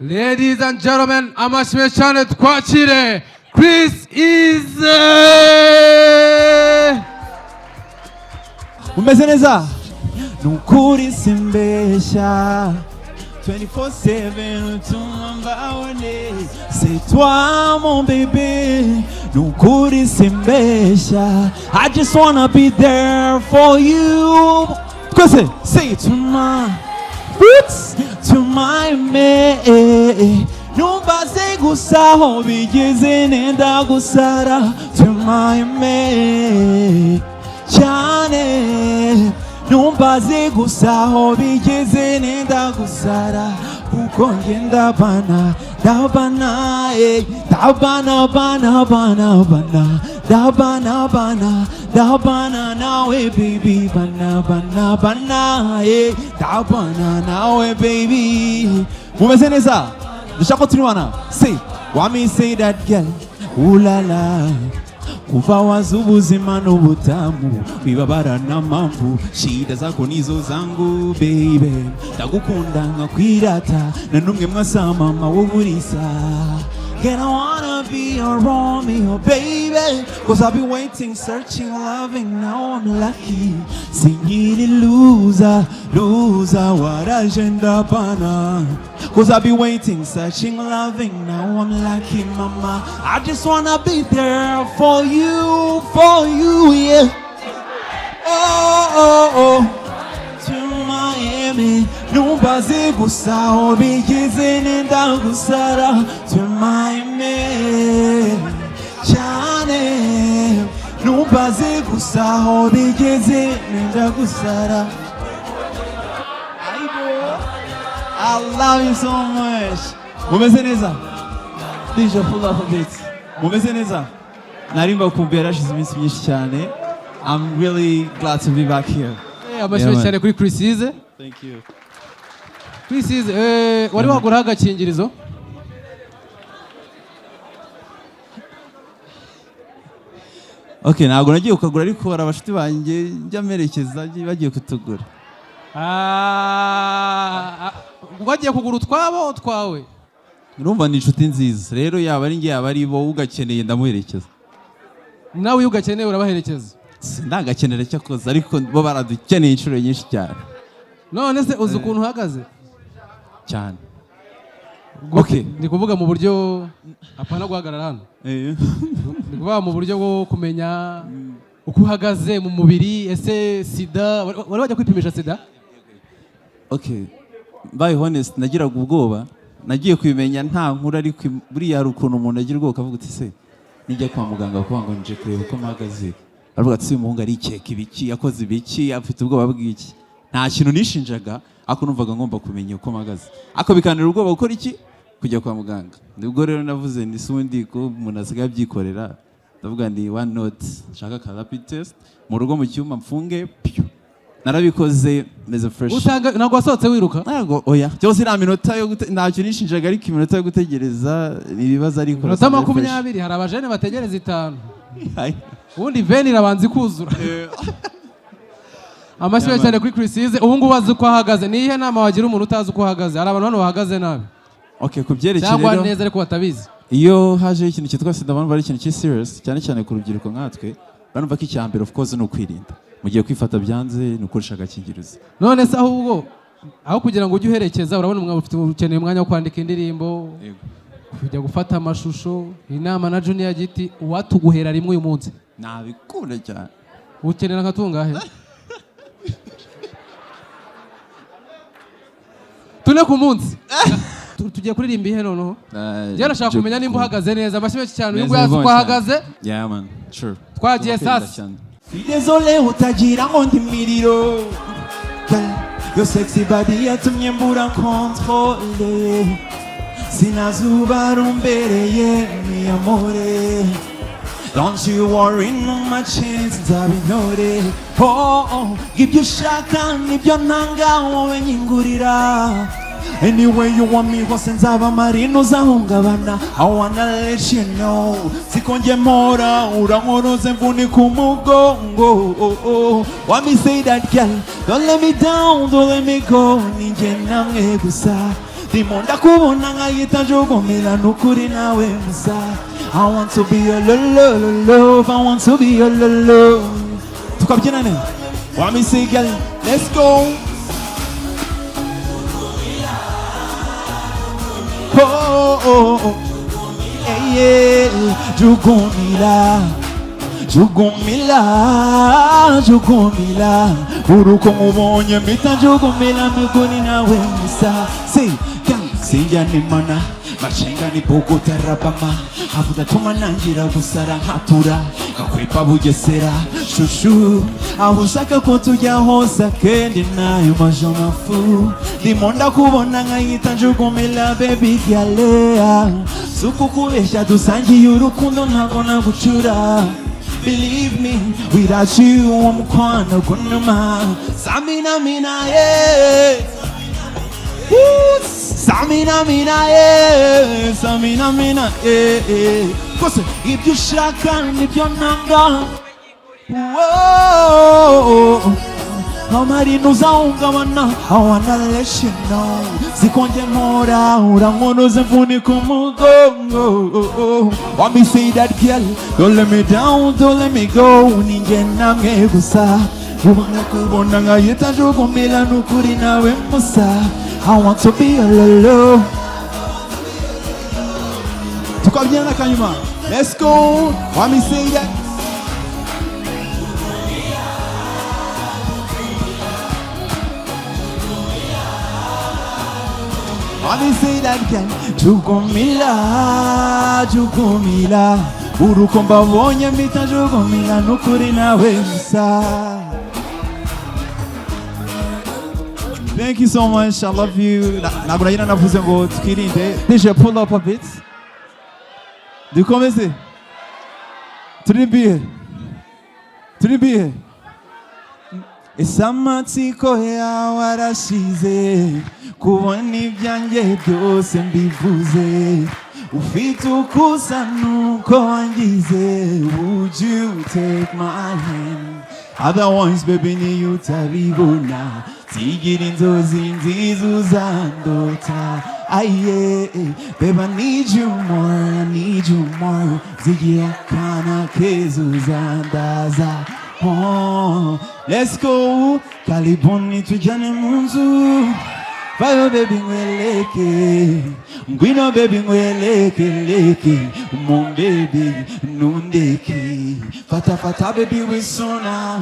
Ladies and gentlemen, amashimwe cyane twakire Chris Easy. Umeze neza? Nukuri simbesha 24/7 tumambawone. C'est toi mon bébé. Nukuri simbesha. I just wanna be there for you. Say to my roots, to my me. Numva se gusaho bigeze nenda gusara. To my me. Chane. Numva se gusaho bigeze nenda gusara. Kuko ngenda bana. Dabana, dabana, bana, bana, bana. Dabana, bana. Dabana nawe baby, bana, bana, bana, dabana nawe baby. Mumeze neza? Dushaka tuliwana. Say, want me say that girl? Ooh la la. Kuva wazubuzima n'ubutamu bibabara n'amamvu shida zako nizo zangu baby ndagukunda nkakwirata na numwe mwasama mawuburisa. Girl, I wanna be a Romeo, baby. Cause I've been waiting, searching, loving, now I'm lucky. Singing it loser, loser, what agenda bana. Cause I've been waiting, searching, loving, now I'm lucky, mama. I just wanna be there for you, yeah. Oh, to Miami. Numbaze gusao bigeze nenda gusara. To Miami. Chane. Numbaze gusao bigeze nenda gusara. I love you so much. Mumeze neza? DJ pull up a bit. Mumeze neza? Narimba kumbera shize iminsi myinshi cyane. I'm really glad to be back here. Amashimwe cyane kuri Chris Easy. Thank you. Chris Easy, wari wagura agakingirizo? Okay, ntabwo nagiye ukagura ariko hari abashuti banjye njya merekeza bagiye kutugura. Wagiye kugura utwabo twawe? Urumva ni inshuti nziza. Rero yaba ari nge yaba ari bo ugakeneye ndamuherekeza. Nawe ugakeneye urabaherekeza? Ndagakenera cyakoze ariko bo baradukeneye inshuro nyinshi cyane. None se uzi ukuntu uhagaze? Cyane. Okay, ndi kuvuga mu buryo apana guhagarara hano. Ndi kuvuga mu buryo bwo kumenya uko uhagaze mu mubiri. Ese sida wari wajya kwipimisha sida? Okay, by honest nagiraga ubwoba. Nagiye kwimenya nta nkuru ariko buri yari ukuntu umuntu agira ubwoba akavuga uti se nijya kwa muganga kuko ngo nje kureba uko mpagaze. Aravuga ati umuhungu ari ikeka ibiki yakoze ibiki afite ubwoba bw'iki. Nta kintu nishinjaga ako numvaga ngomba kumenya uko mpagaze. Ako bikanira ubwoba gukora iki kujya kwa muganga. Nibwo rero navuze ni sundi ko umuntu asigaye abyikorera. Ndavuga ndi one note nshaka ka rapid test mu rugo mu cyuma mfunge pyo. Narabikoze meze fresh. Usanga nagwa wasohotse wiruka? Ntago oya. Cyose nta minota yo ntacyo nishinjaga ariko iminota yo gutegereza ibibazo ariko. Minota 20 hari abajene bategereza 5. Ubundi veni irabanza ikuzura. Amashimwe cyane kuri Chris Easy. Ubu ngubu wazi uko ahagaze. Ni ihe nama wagira umuntu utazi uko ahagaze? Hari abantu hano bahagaze nabi. Okay, kubyerekeye rero. Cyangwa neza ariko batabizi. Iyo haje ikintu cyitwa sida abantu bari ikintu serious cyane cyane ku rubyiruko nkatwe. Banumva ko icyambere of course no kwirinda. Mugiye kwifata byanze no kurisha agakingirizo. None se ahubwo aho kugira ngo ujye uherekeza urabona umwe ufite ukeneye umwanya wo kwandika indirimbo. Yego. Kujya gufata amashusho. Inama na Junior Giti watuguhera rimwe uyu munsi. Nabikunda cyane. Ukenera nkatungahe? Tune ku munsi. Tugiye kuririmba ihe noneho. Yarashaka kumenya nimba uhagaze neza. Amashimwe cyane uyu yazi uko ahagaze. Yeah man, sure. Twagiye sasa. Désolé utagira ngo ndimiriro. Yo sexy body yatumye mbura contrôle. Sinazuba rumbereye mi amore. Don't you worry no my chance nzabinore. Oh, ibyo ushaka nibyo ntanga wowe nyingurira. Anyway you want me hose nzaba marino zahungabana. I wanna let you know sikonje mora urankoroze mvuni kumugongo. Want me say that girl, don't let me down, don't let me go. Ninje namwe gusa Dimonda kubona ngayita njogomela nukuri nawe musa. I want to be your love, I want to be your love. Tukabyina ne? Want me say girl, let's go. Oh, oh, oh. Hey, yeah. Jugumila, Jugumila, Jugumila. Uruko mubonye mita Jugumila muguni nawe musa. Say, gang, sinja ni mana, machenga ni boko terabama. Hafuta tuma nangira gusara hatura, kakwepa bugesera, shushu. Ahushaka ko tujya hosa kendi nayo majoma fu. Dimonda kubona ngayita njugumila baby galea. Suku kubesha dusangiye urukundo ntago nagucura. Believe me, without you umukwana kunuma. Samina mina yeah. Samina mina yeah. Samina mina yeah. Kose ibyo ushaka nibyo nanga. Whoa, amarino zahungabana. I wanna let you know sikonje mora urankoroze mvuni kumugongo. Want me say that girl, don't let me down, don't let me go. Ninje namwe gusa ubona kubona ngayita njogomela nukuri nawe musa. I want to be your love. Tukabyina kanyuma, let's go. Want me say that. Want me say that again. Jugumila, Jugumila. Uruko mbabonye mita Jugumila nukuri nawe musa. Thank you so much. I love you. Nagurayina navuze ngo tukirinde. Deja pull up a bit. Dukomeze. Turibiye. Turibiye. Isamatsiko yawe arashize kubona ibyanjye byose mbivuze. Ufite ukusa nuko wangize. Would you take my hand? Otherwise baby niyo utabibona. Sigira inzozi nziza uzandota. Aye, babe I need you more, I need you more. Zigira kana kezo uzandaza. Oh, let's go. Kaliboni tujane munzu. Fayo baby ngweleke. Ngwino baby ngweleke leke. Mon baby nundeke. Fata fata baby wisona.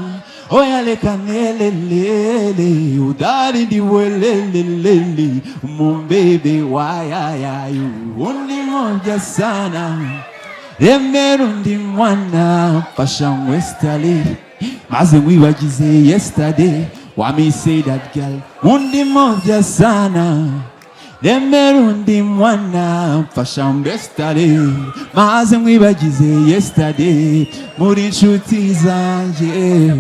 Oya leka nelelele. Udari di welelelele. Mon baby waya you. Undi moja sana. Remerundi mwana. Passion westali. Maze wiwagize yesterday. Want me say that girl. Undi moja sana. Remerundi mwana. Passion westali. Maze wiwagize yesterday. Muri nshuti zanje.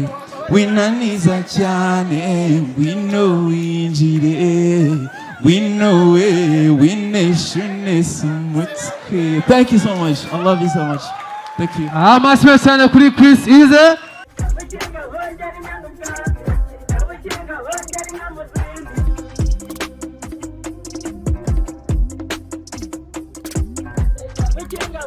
Winaniza cyane. We know injire. We know it. We nation simutke. Thank you so much. I love you so much. Thank you. Amasme sana kuri Chris Ize. Winga,